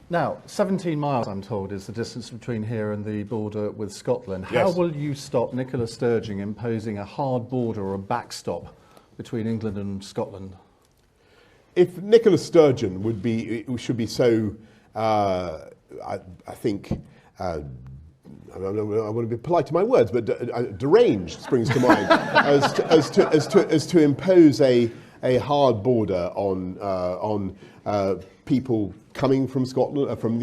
Now, 17 miles, I'm told, is the distance between here and the border with Scotland. How Yes. will you stop Nicola Sturgeon imposing a hard border or a backstop between England and Scotland? If Nicola Sturgeon should be so, I think, I want to be polite to my words, but deranged springs to mind, as to impose a hard border on people coming from Scotland, from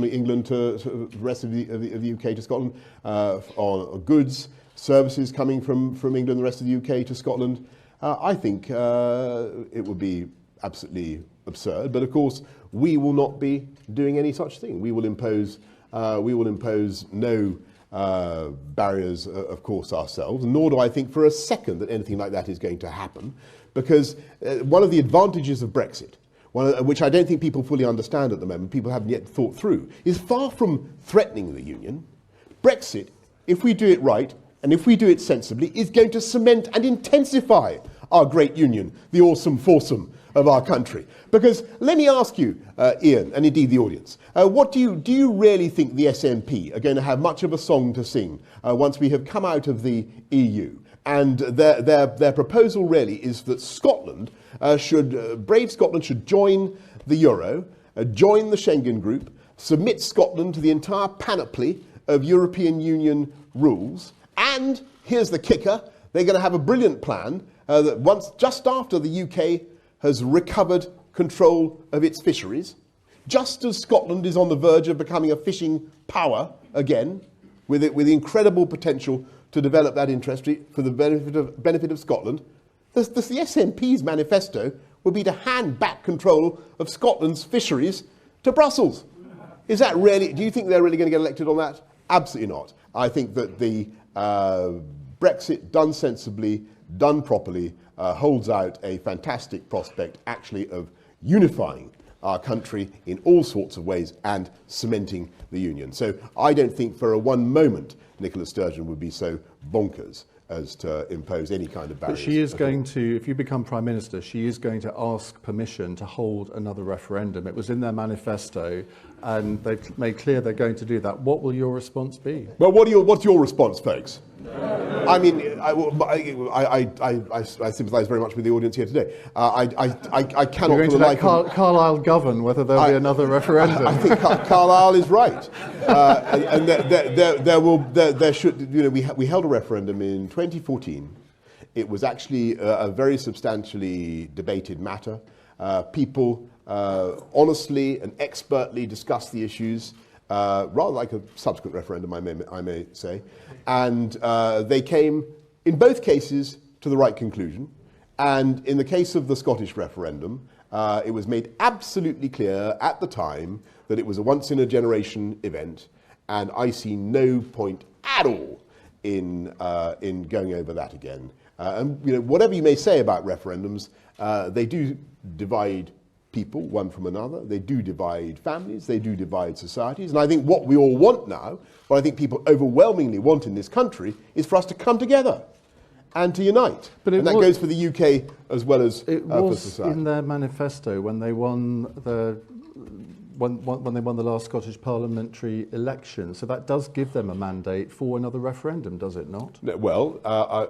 England to the rest of the UK to Scotland, on goods, services coming from England, the rest of the UK to Scotland. I think it would be absolutely absurd, but of course we will not be doing any such thing. We will impose no barriers, of course, ourselves, nor do I think for a second that anything like that is going to happen, because one of the advantages of Brexit, which I don't think people fully understand at the moment, people haven't yet thought through, is far from threatening the union. Brexit, if we do it right, and if we do it sensibly, is going to cement and intensify our great union, the awesome foursome of our country. Because let me ask you, Ian, and indeed the audience, what do you really think the SNP are going to have much of a song to sing once we have come out of the EU? And their proposal really is that Scotland brave Scotland should join the euro, join the Schengen group, submit Scotland to the entire panoply of European Union rules, and here's the kicker, they're going to have a brilliant plan that just after the UK has recovered control of its fisheries, just as Scotland is on the verge of becoming a fishing power again, with incredible potential to develop that industry for the benefit of Scotland, the SNP's manifesto would be to hand back control of Scotland's fisheries to Brussels. Is that really? Do you think they're really going to get elected on that? Absolutely not. I think that the Brexit, done sensibly, done properly, holds out a fantastic prospect, actually, of unifying our country in all sorts of ways and cementing the union. So I don't think for one moment Nicola Sturgeon would be so bonkers as to impose any kind of barriers. But she is going to, if you become Prime Minister, she is going to ask permission to hold another referendum. It was in their manifesto, and they've made clear they're going to do that. What will your response be? Well, what's your response, folks? I mean, I sympathise very much with the audience here today. I cannot You're going for to the let life of Carlisle govern whether there'll be another referendum. I think Carlisle is right, and there should, you know, we held a referendum in 2014. It was actually a very substantially debated matter. People honestly and expertly discussed the issues, rather like a subsequent referendum, I may say, and they came, in both cases, to the right conclusion. And in the case of the Scottish referendum, it was made absolutely clear at the time that it was a once-in-a-generation event, and I see no point at all in going over that again. And you know, whatever you may say about referendums, they do divide people one from another. They do divide families. They do divide societies. And I think what we all want now, what I think people overwhelmingly want in this country, is for us to come together and to unite. And that goes for the UK as well as for society. In their manifesto when they won the last Scottish parliamentary election. So that does give them a mandate for another referendum, does it not? Well,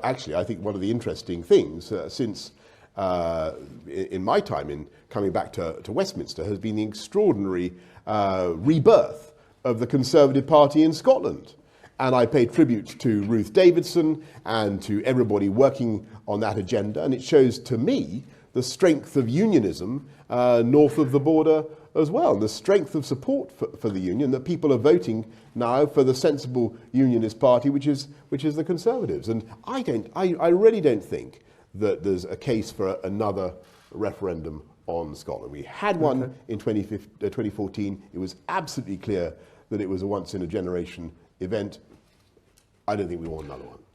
actually, I think one of the interesting things since in my time in coming back to Westminster has been the extraordinary rebirth of the Conservative Party in Scotland. And I pay tribute to Ruth Davidson and to everybody working on that agenda. And it shows to me the strength of unionism north of the border as well, the strength of support for the union, that people are voting now for the sensible unionist party, which is the Conservatives. And I really don't think that there's a case for another referendum on Scotland. We had one in 2014. It was absolutely clear that it was a once-in-a-generation event. I don't think we want another one.